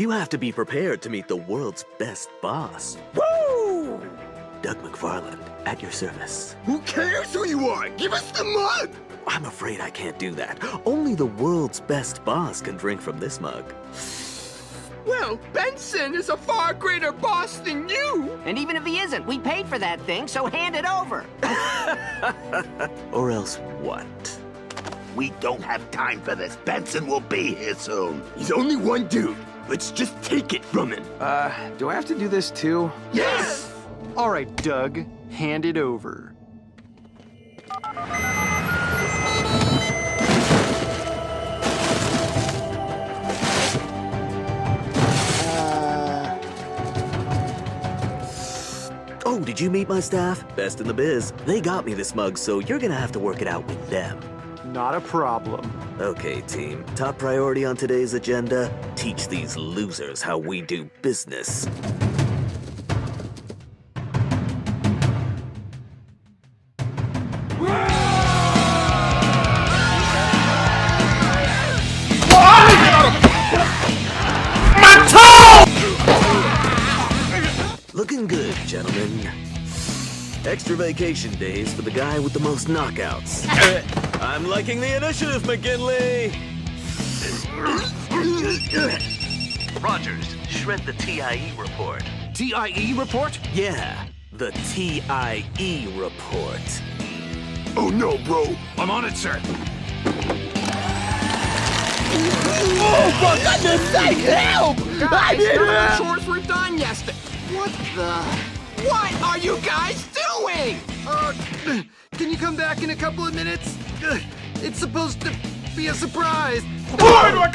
You have to be prepared to meet the world's best boss. Woo! Doug McFarland, at your service. Who cares who you are? Give us the mug! I'm afraid I can't do that. Only the world's best boss can drink from this mug. Well, Benson is a far greater boss than you! And even if he isn't, we paid for that thing, so hand it over. Or else what? We don't have time for this. Benson will be here soon. He's only one dude. Let's just take it from him. Do I have to do this too? Yes! All right, Doug, hand it over. Oh, did you meet my staff? Best in the biz. They got me this mug, so you're gonna have to work it out with them. Not a problem. Okay, team. Top priority on today's agenda, teach these losers how we do business. Looking good, gentlemen. Extra vacation days for the guy with the most knockouts. I'm liking the initiative, McGinley! Rogers, shred the TIE report. TIE report? Yeah, the TIE report. Oh no, bro. I'm on it, sir. Oh, for goodness sake, help! I need Our help! chores were done yesterday. What the? What are you guys doing? Can you come back in a couple of minutes? It's supposed to be a surprise. Why do I